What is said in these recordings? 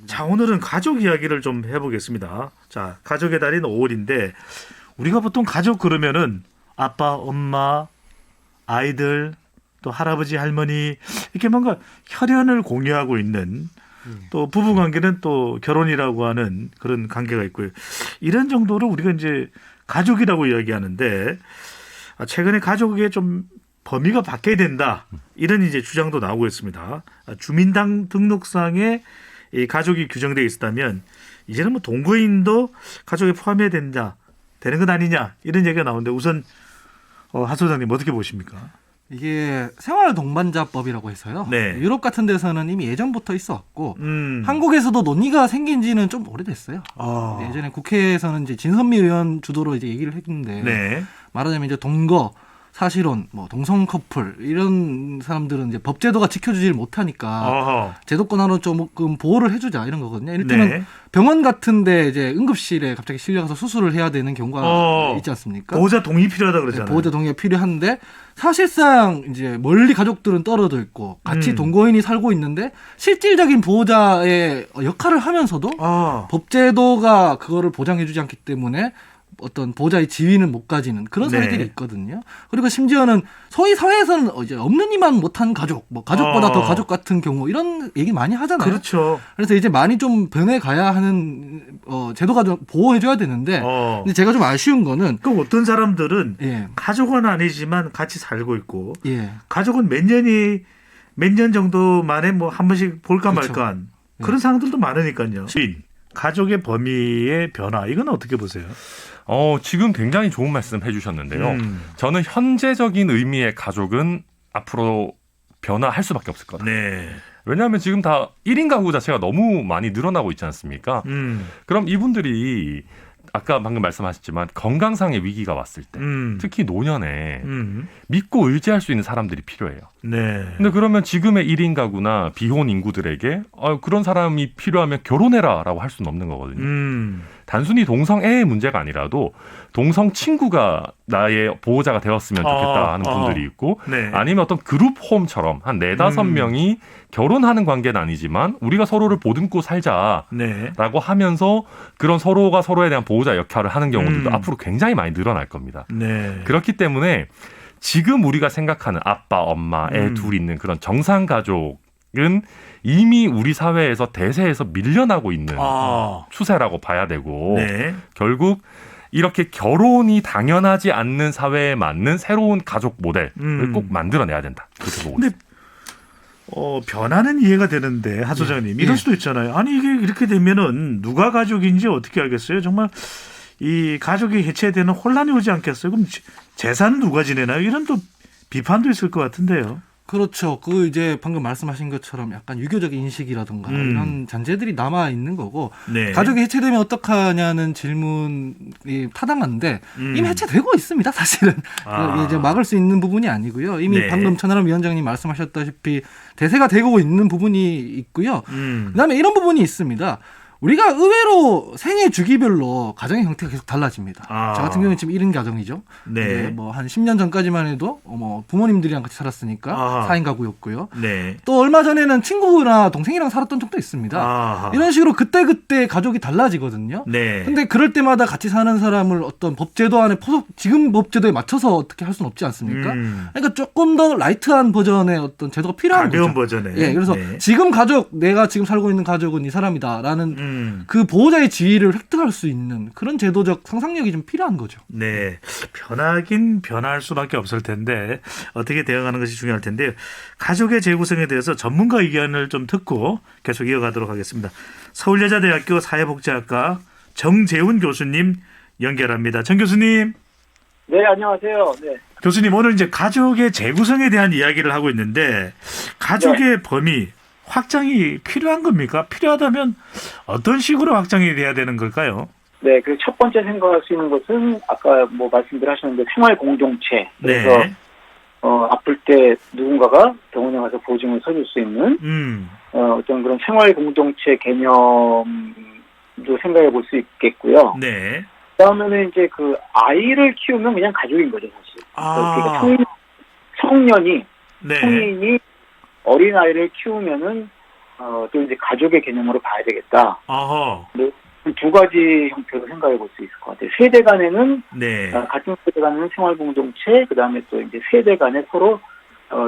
자, 오늘은 가족 이야기를 좀 해보겠습니다. 자, 가족의 달인 5월인데 우리가 보통 가족 그러면은 아빠, 엄마, 아이들, 또 할아버지, 할머니 이렇게 뭔가 혈연을 공유하고 있는 또 부부 관계는 또 결혼이라고 하는 그런 관계가 있고요. 이런 정도를 우리가 이제 가족이라고 이야기하는데 최근에 가족의 좀 범위가 바뀌어야 된다. 이런 이제 주장도 나오고 있습니다. 주민당 등록상에 이 가족이 규정되어 있었다면 이제는 뭐 동거인도 가족에 포함해야 된다. 되는 것 아니냐. 이런 얘기가 나오는데 우선 하 소장님 어떻게 보십니까? 이게 생활 동반자법이라고 해서요. 네. 유럽 같은 데서는 이미 예전부터 있었고 한국에서도 논의가 생긴 지는 좀 오래됐어요. 예전에 국회에서는 이제 진선미 의원 주도로 이제 얘기를 했는데 네. 말하자면 이제 동거, 사실혼, 뭐 동성 커플 이런 사람들은 이제 법제도가 지켜주질 못하니까 제도권 하나 조금 보호를 해주자 이런 거거든요. 이를테면 네. 병원 같은데 이제 응급실에 갑자기 실려가서 수술을 해야 되는 경우가 있지 않습니까? 보호자 동의 필요하다 그러잖아요. 네, 보호자 동의가 필요한데 사실상 이제 멀리 가족들은 떨어져 있고 같이 동거인이 살고 있는데 실질적인 보호자의 역할을 하면서도 법제도가 그거를 보장해주지 않기 때문에 어떤 보호자의 지위는 못 가지는 그런 사례들이 있거든요. 그리고 심지어는 소위 사회에서는 이제 없는 이만 못한 가족, 뭐 가족보다 더 가족 같은 경우 이런 얘기 많이 하잖아요. 그렇죠. 그래서 이제 많이 좀 변해가야 하는 제도가 좀 보호해줘야 되는데 근데 제가 좀 아쉬운 거는 그 어떤 사람들은 가족은 아니지만 같이 살고 있고 예. 가족은 몇 년 정도 만에 뭐 한 번씩 볼까 그렇죠. 말까한 그런 상황들도 많으니까요. 가족의 범위의 변화 이건 어떻게 보세요? 지금 굉장히 좋은 말씀 해주셨는데요. 저는 현재적인 의미의 가족은 앞으로 변화할 수밖에 없을 것 같아요. 네. 왜냐하면 지금 다 1인 가구 자체가 너무 많이 늘어나고 있지 않습니까? 그럼 이분들이 아까 방금 말씀하셨지만 건강상의 위기가 왔을 때 특히 노년에 믿고 의지할 수 있는 사람들이 필요해요. 네. 근데 그러면 지금의 1인 가구나 비혼 인구들에게 그런 사람이 필요하면 결혼해라 라고 할 수는 없는 거거든요. 단순히 동성애의 문제가 아니라도 동성 친구가 나의 보호자가 되었으면 좋겠다 하는 분들이 있고 아니면 어떤 그룹 홈처럼 한 4-5명이 결혼하는 관계는 아니지만 우리가 서로를 보듬고 살자라고 하면서 그런 서로가 서로에 대한 보호자 역할을 하는 경우들도 앞으로 굉장히 많이 늘어날 겁니다. 그렇기 때문에 지금 우리가 생각하는 아빠, 엄마, 애 둘 있는 그런 정상 가족은 이미 우리 사회에서 대세에서 밀려나고 있는 추세라고 봐야 되고 결국 이렇게 결혼이 당연하지 않는 사회에 맞는 새로운 가족 모델을 꼭 만들어내야 된다. 그렇게 보고 있습니다. 변화는 이해가 되는데 하 소장님 이럴 수도 있잖아요. 아니 이게 이렇게 되면은 누가 가족인지 어떻게 알겠어요? 정말 이 가족이 해체되는 혼란이 오지 않겠어요? 그럼 재산은 누가 지내나요? 이런 또 비판도 있을 것 같은데요. 그렇죠. 그 이제 방금 말씀하신 것처럼 약간 유교적 인식이라든가 이런 잔재들이 남아 있는 거고 가족이 해체되면 어떡하냐는 질문이 타당한데 이미 해체되고 있습니다. 사실은 이제 막을 수 있는 부분이 아니고요. 이미 방금 천하람 위원장님 말씀하셨다시피 대세가 되고 있는 부분이 있고요. 그다음에 이런 부분이 있습니다. 우리가 의외로 생애 주기별로 가정의 형태가 계속 달라집니다. 저 같은 경우는 지금 1인 가정이죠. 뭐 한 10년 전까지만 해도 부모님들이랑 같이 살았으니까 4인 가구였고요. 또 얼마 전에는 친구나 동생이랑 살았던 적도 있습니다. 이런 식으로 그때그때 가족이 달라지거든요. 근데 그럴 때마다 같이 사는 사람을 어떤 법제도 안에 지금 법제도에 맞춰서 어떻게 할 수는 없지 않습니까? 그러니까 조금 더 라이트한 버전의 어떤 제도가 필요한 거죠. 가벼운 버전에. 그래서 지금 내가 지금 살고 있는 가족은 이 사람이다라는 그 보호자의 지위를 획득할 수 있는 그런 제도적 상상력이 좀 필요한 거죠. 네, 변하긴 변할 수밖에 없을 텐데 어떻게 대응하는 것이 중요할 텐데요. 가족의 재구성에 대해서 전문가 의견을 좀 듣고 계속 이어가도록 하겠습니다. 서울여자대학교 사회복지학과 정재훈 교수님 연결합니다. 정 교수님. 네, 안녕하세요. 네. 교수님 오늘 이제 가족의 재구성에 대한 이야기를 하고 있는데 가족의 범위 확장이 필요한 겁니까? 필요하다면 어떤 식으로 확장이 돼야 되는 걸까요? 네, 그 첫 번째 생각할 수 있는 것은 아까 뭐 말씀들 하셨는데 생활 공동체. 그래서 아플 때 누군가가 병원에 가서 보증을 서줄 수 있는 어떤 그런 생활 공동체 개념도 생각해 볼 수 있겠고요. 그다음에는 이제 그 아이를 키우면 그냥 가족인 거죠, 사실. 그러니까 성년이 성인이 어린 아이를 키우면은 또 이제 가족의 개념으로 봐야 되겠다. 아하. 두 가지 형태로 생각해 볼 수 있을 것 같아요. 세대 간에는 네. 같은 세대 간에는 생활 공동체, 그 다음에 또 이제 세대 간에 서로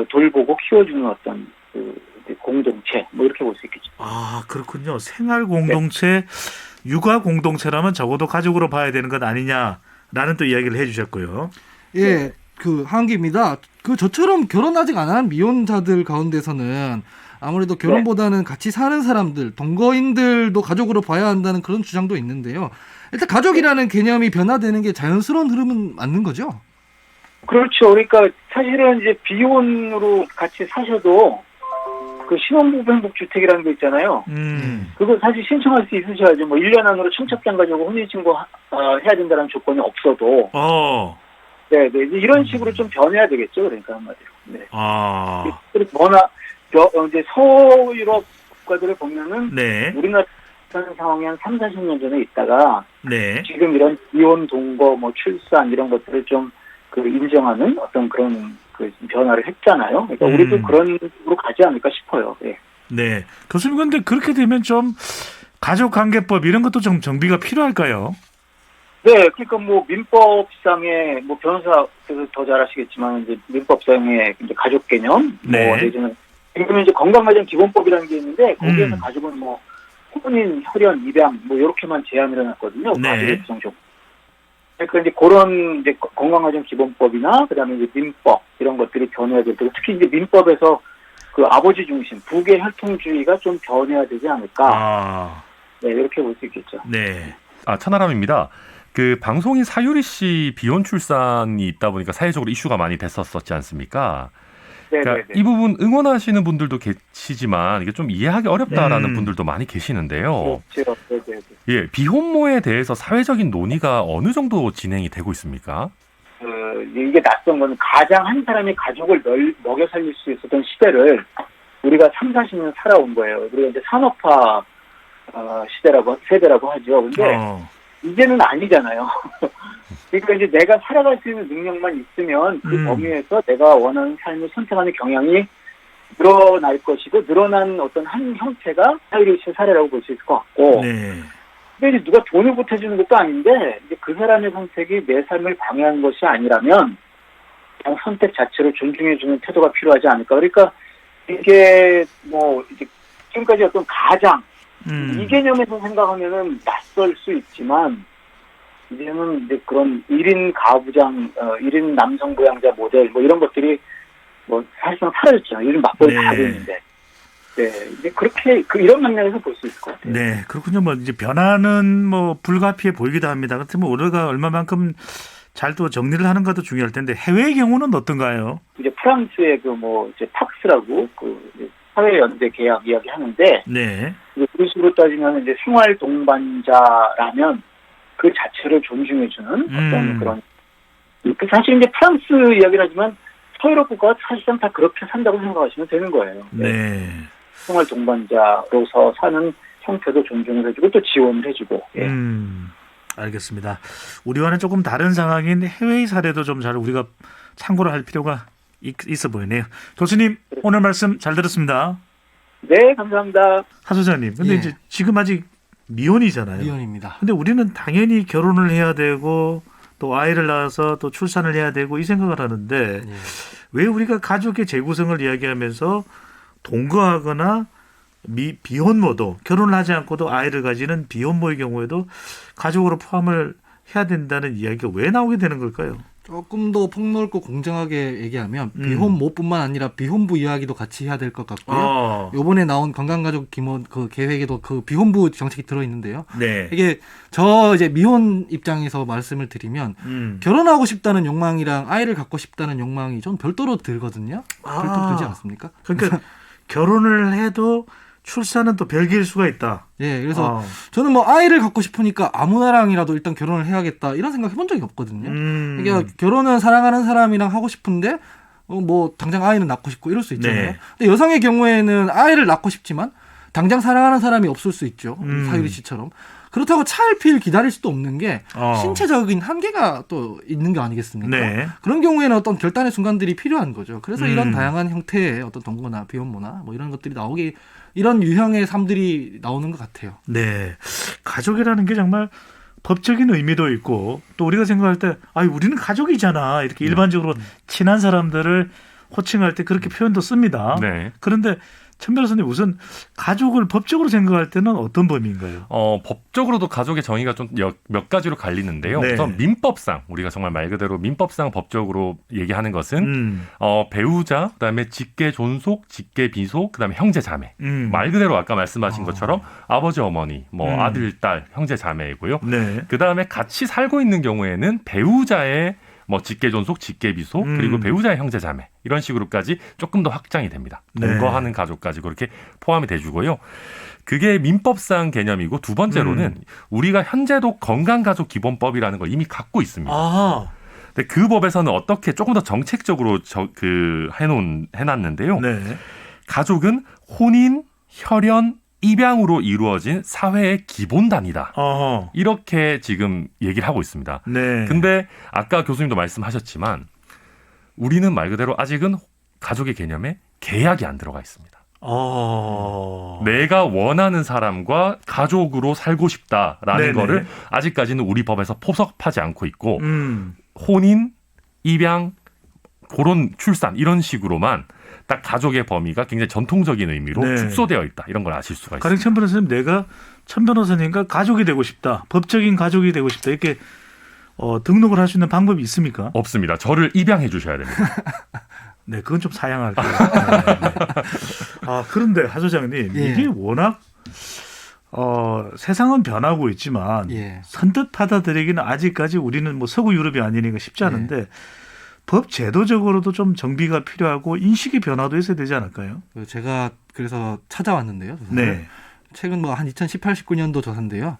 돌보고 키워주는 어떤 이제 공동체, 뭐 이렇게 볼 수 있겠죠. 아, 그렇군요. 생활 공동체, 육아 공동체라면 적어도 가족으로 봐야 되는 것 아니냐라는 또 이야기를 해주셨고요. 예, 그 한기입니다. 그 저처럼 결혼 아직 안 한 미혼자들 가운데서는 아무래도 결혼보다는 같이 사는 사람들, 동거인들도 가족으로 봐야 한다는 그런 주장도 있는데요. 일단 가족이라는 개념이 변화되는 게 자연스러운 흐름은 맞는 거죠? 그렇죠. 그러니까 사실은 이제 비혼으로 같이 사셔도 그 신혼부부 행복주택이라는 게 있잖아요. 그거 사실 신청할 수 있으셔야죠. 뭐 1년 안으로 청첩장 가지고 혼인신고 해야 된다는 조건이 없어도. 네, 이런 식으로 좀 변해야 되겠죠. 그러니까 한마디로. 네. 그리고 이제 서유럽 국가들을 보면은 네. 우리나라 같은 상황이 한 3, 40년 전에 있다가 네. 지금 이런 이혼, 동거, 뭐 출산 이런 것들을 좀 그 인정하는 어떤 그런 그 변화를 했잖아요. 그러니까 우리도 그런 식으로 가지 않을까 싶어요. 네. 네. 교수님, 근데 그렇게 되면 좀 가족관계법 이런 것도 좀 정비가 필요할까요? 네, 그러니까 뭐 민법상의 뭐 변호사께서 더 잘 아시겠지만 이제 민법상의 이제 가족 개념, 네. 뭐 내지는 지금 이제 건강가정 기본법이라는 게 있는데 거기에서 가족은 뭐 혼인, 혈연, 입양 뭐 이렇게만 제한을 해놨거든요. 네. 가족의 구성적. 그러니까 이제 그런 이제 건강가정 기본법이나 그다음에 이제 민법 이런 것들이 변해야 될 테고 특히 이제 민법에서 그 아버지 중심, 부계 혈통주의가 좀 변해야 되지 않을까. 네, 이렇게 볼 수 있겠죠. 네. 천하람입니다. 그 방송인 사유리 씨 비혼 출산이 있다 보니까 사회적으로 이슈가 많이 됐었지 않습니까? 그러니까 이 부분 응원하시는 분들도 계시지만 이게 좀 이해하기 어렵다라는 분들도 많이 계시는데요. 그렇죠. 예, 비혼모에 대해서 사회적인 논의가 어느 정도 진행이 되고 있습니까? 이게 낯선 건 가장 한 사람이 가족을 먹여 살릴 수 있었던 시대를 우리가 3, 40년 살아온 거예요. 우리가 이제 산업화 세대라고 하죠. 근데 이제는 아니잖아요. 그러니까 이제 내가 살아갈 수 있는 능력만 있으면 그 범위에서 내가 원하는 삶을 선택하는 경향이 늘어날 것이고 늘어난 어떤 한 형태가 사유리 씨의 사례라고 볼 수 있을 것 같고 네. 근데 이제 누가 돈을 보태주는 것도 아닌데 이제 그 사람의 선택이 내 삶을 방해하는 것이 아니라면 그냥 선택 자체를 존중해주는 태도가 필요하지 않을까. 그러니까 이게 뭐 이제 지금까지 어떤 가장 이 개념에서 생각하면은 낯설 수 있지만 이제는 이제 그런 1인 가부장, 1인 남성 부양자 모델 뭐 이런 것들이 뭐 사실상 사라졌잖아요. 요즘 맞벌이 다 되는데. 네, 이제 그렇게 이런 맥락에서 볼 수 있을 것 같아요. 네, 그렇군요. 뭐 이제 변화는 뭐 불가피해 보이기도 합니다. 같은 뭐 우리가 얼마만큼 잘 또 정리를 하는가도 중요할 텐데 해외의 경우는 어떤가요? 이제 프랑스의 그 뭐 이제 팍스라고 그 사회연대 계약 이야기 하는데, 네, 그런 식으로 따지면 이제 생활 동반자라면 그 자체를 존중해주는 어떤 그런 사실 이제 프랑스 이야기를 하지만 서유럽 국가가 사실상 다 그렇게 산다고 생각하시면 되는 거예요. 네. 생활 동반자로서 사는 형태도 존중을 해주고 또 지원을 해주고. 예. 알겠습니다. 우리와는 조금 다른 상황인 해외의 사례도 좀 잘 우리가 참고를 할 필요가 있어 보이네요. 교수님, 오늘 말씀 잘 들었습니다. 네, 감사합니다. 하 소장님, 근데 이제 지금 아직 미혼이잖아요. 미혼입니다. 근데 우리는 당연히 결혼을 해야 되고 또 아이를 낳아서 또 출산을 해야 되고 이 생각을 하는데 왜 우리가 가족의 재구성을 이야기하면서 동거하거나 비혼모도 결혼을 하지 않고도 아이를 가지는 비혼모의 경우에도 가족으로 포함을 해야 된다는 이야기가 왜 나오게 되는 걸까요? 조금 더 폭넓고 공정하게 얘기하면 비혼모뿐만 아니라 비혼부 이야기도 같이 해야 될 것 같고요. 이번에 나온 건강가족 기본 그 계획에도 그 비혼부 정책이 들어 있는데요. 네. 이게 저 이제 미혼 입장에서 말씀을 드리면 결혼하고 싶다는 욕망이랑 아이를 갖고 싶다는 욕망이 좀 별도로 들거든요. 별도로 들지 않습니까? 그러니까 결혼을 해도 출산은 또 별개일 수가 있다. 예, 그래서 저는 뭐 아이를 갖고 싶으니까 아무나랑이라도 일단 결혼을 해야겠다 이런 생각 해본 적이 없거든요. 그러니까 결혼은 사랑하는 사람이랑 하고 싶은데 뭐 당장 아이는 낳고 싶고 이럴 수 있잖아요. 네. 근데 여성의 경우에는 아이를 낳고 싶지만 당장 사랑하는 사람이 없을 수 있죠. 사유리 씨처럼. 그렇다고 차일피일 기다릴 수도 없는 게 신체적인 한계가 또 있는 거 아니겠습니까? 네. 그런 경우에는 어떤 결단의 순간들이 필요한 거죠. 그래서 이런 다양한 형태의 어떤 동거나 비혼모나 뭐 이런 것들이 나오기, 이런 유형의 삶들이 나오는 것 같아요. 네. 가족이라는 게 정말 법적인 의미도 있고 또 우리가 생각할 때 우리는 가족이잖아. 이렇게 일반적으로 친한 사람들을 호칭할 때 그렇게 표현도 씁니다. 네. 그런데 천 변호사님, 우선 가족을 법적으로 생각할 때는 어떤 범위인가요? 법적으로도 가족의 정의가 좀 몇 가지로 갈리는데요. 네. 우선 민법상, 우리가 정말 말 그대로 민법상 법적으로 얘기하는 것은 배우자, 그다음에 직계 존속, 직계 비속, 그다음에 형제 자매. 말 그대로 아까 말씀하신 것처럼 아버지, 어머니, 뭐 아들, 딸, 형제 자매이고요. 네. 그다음에 같이 살고 있는 경우에는 배우자의 뭐 직계 존속, 직계 비속, 그리고 배우자의 형제 자매, 이런 식으로까지 조금 더 확장이 됩니다. 동거하는 가족까지 그렇게 포함이 돼주고요. 그게 민법상 개념이고, 두 번째로는 우리가 현재도 건강가족기본법이라는 걸 이미 갖고 있습니다. 근데 그 법에서는 어떻게 조금 더 정책적으로 해놨는데요. 네. 가족은 혼인, 혈연, 입양으로 이루어진 사회의 기본 단위다. 이렇게 지금 얘기를 하고 있습니다. 네. 근데 아까 교수님도 말씀하셨지만 우리는 말 그대로 아직은 가족의 개념에 계약이 안 들어가 있습니다. 내가 원하는 사람과 가족으로 살고 싶다라는 네네. 거를 아직까지는 우리 법에서 포섭하지 않고 있고 혼인, 입양, 그런 출산 이런 식으로만 딱 가족의 범위가 굉장히 전통적인 의미로 네. 축소되어 있다. 이런 걸 아실 수가 있습니다. 가령 천 변호사님, 내가 천 변호사님과 가족이 되고 싶다, 법적인 가족이 되고 싶다, 이렇게 등록을 할 수 있는 방법이 있습니까? 없습니다. 저를 입양해 주셔야 됩니다. 네, 그건 좀 사양할게요. 네. 그런데 하 소장님, 예. 이게 워낙 세상은 변하고 있지만 선뜻 받아들이기는 아직까지 우리는 뭐 서구 유럽이 아니니까 쉽지 않은데 법 제도적으로도 좀 정비가 필요하고 인식의 변화도 있어야 되지 않을까요? 제가 그래서 찾아왔는데요. 네. 최근 뭐 한 2018, 19년도 조사인데요.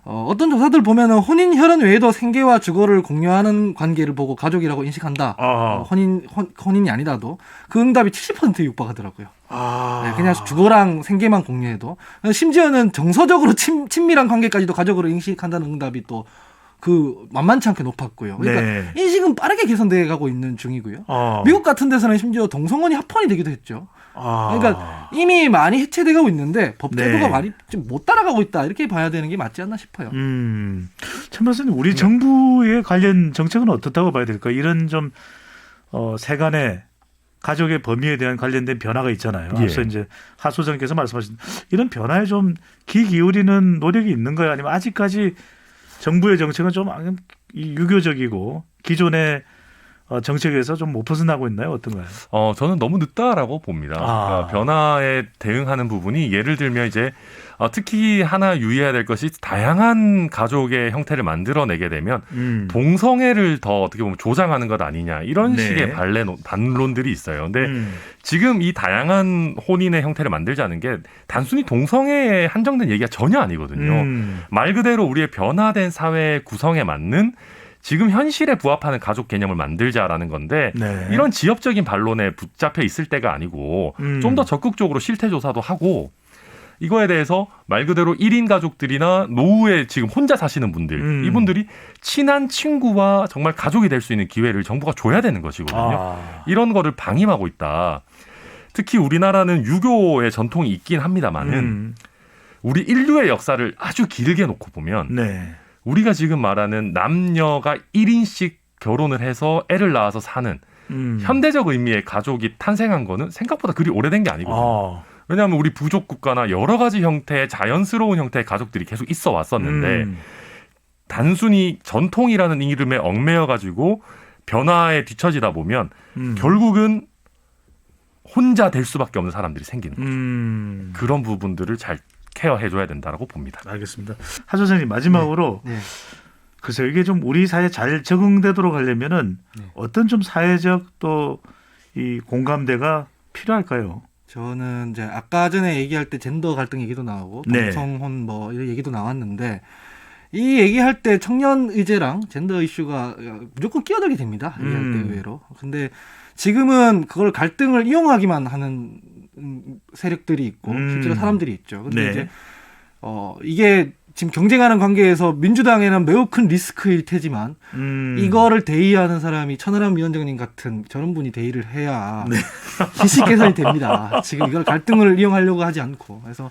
어떤 조사들 보면은 혼인, 혈연 외에도 생계와 주거를 공유하는 관계를 보고 가족이라고 인식한다. 혼인이 아니라도 그 응답이 70%에 육박하더라고요. 네, 그냥 주거랑 생계만 공유해도, 심지어는 정서적으로 친밀한 관계까지도 가족으로 인식한다는 응답이 또 그 만만치 않게 높았고요. 그러니까 네. 인식은 빠르게 개선돼 가고 있는 중이고요. 미국 같은 데서는 심지어 동성혼이 합헌이 되기도 했죠. 그러니까 이미 많이 해체되고 있는데 법 제도가 많이 좀 못 따라가고 있다, 이렇게 봐야 되는 게 맞지 않나 싶어요. 천 변호사님, 우리 정부의 관련 정책은 어떻다고 봐야 될까요? 이런 좀 세간의 가족의 범위에 대한 관련된 변화가 있잖아요. 앞서 이제 하 소장께서 말씀하신 이런 변화에 좀 귀 기울이는 노력이 있는 거예요? 아니면 아직까지 정부의 정책은 좀 유교적이고 기존의 정책에서 좀 못 벗어나고 있나요? 어떤가요? 저는 너무 늦다라고 봅니다. 그러니까 변화에 대응하는 부분이, 예를 들면 이제 특히 하나 유의해야 될 것이, 다양한 가족의 형태를 만들어내게 되면 동성애를 더 어떻게 보면 조장하는 것 아니냐, 이런 식의 반론들이 있어요. 근데 지금 이 다양한 혼인의 형태를 만들자는 게 단순히 동성애에 한정된 얘기가 전혀 아니거든요. 말 그대로 우리의 변화된 사회 구성에 맞는 지금 현실에 부합하는 가족 개념을 만들자라는 건데, 이런 지엽적인 반론에 붙잡혀 있을 때가 아니고 좀 더 적극적으로 실태 조사도 하고, 이거에 대해서 말 그대로 1인 가족들이나 노후에 지금 혼자 사시는 분들, 이분들이 친한 친구와 정말 가족이 될 수 있는 기회를 정부가 줘야 되는 것이거든요. 이런 거를 방임하고 있다. 특히 우리나라는 유교의 전통이 있긴 합니다만은 우리 인류의 역사를 아주 길게 놓고 보면 우리가 지금 말하는 남녀가 1인씩 결혼을 해서 애를 낳아서 사는 현대적 의미의 가족이 탄생한 거는 생각보다 그리 오래된 게 아니거든요. 왜냐하면 우리 부족 국가나 여러 가지 형태의 자연스러운 형태의 가족들이 계속 있어 왔었는데 단순히 전통이라는 이름에 얽매여 가지고 변화에 뒤처지다 보면 결국은 혼자 될 수밖에 없는 사람들이 생기는 거죠. 그런 부분들을 잘 케어해줘야 된다라고 봅니다. 알겠습니다. 하 소장님, 마지막으로 글쎄요, 이게 좀 우리 사회에 잘 적응되도록 하려면은 어떤 좀 사회적 또 이 공감대가 필요할까요? 저는 이제 아까 전에 얘기할 때 젠더 갈등 얘기도 나오고 동성혼 뭐 이런 얘기도 나왔는데, 이 얘기할 때 청년 의제랑 젠더 이슈가 무조건 끼어들게 됩니다. 얘기할 때 의외로. 근데 지금은 그걸 갈등을 이용하기만 하는 세력들이 있고 실제로 사람들이 있죠. 근데 네. 이제 이게 지금 경쟁하는 관계에서 민주당에는 매우 큰 리스크일 테지만 이거를 대의하는 사람이 천하람 위원장님 같은 저런 분이 대의를 해야 네. 기식 개선이 됩니다. 지금 이걸 갈등을 이용하려고 하지 않고 그래서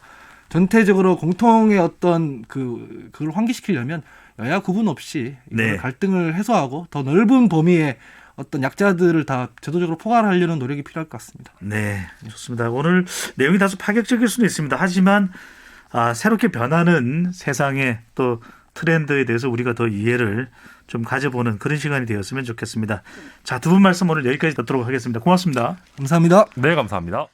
전체적으로 공통의 어떤 그걸 환기시키려면 여야 구분 없이 이걸 네. 갈등을 해소하고 더 넓은 범위의 어떤 약자들을 다 제도적으로 포괄하려는 노력이 필요할 것 같습니다. 네, 좋습니다. 오늘 내용이 다소 파격적일 수는 있습니다. 하지만 새롭게 변하는 세상의 또 트렌드에 대해서 우리가 더 이해를 좀 가져보는 그런 시간이 되었으면 좋겠습니다. 자, 두 분 말씀 오늘 여기까지 듣도록 하겠습니다. 고맙습니다. 감사합니다. 네, 감사합니다.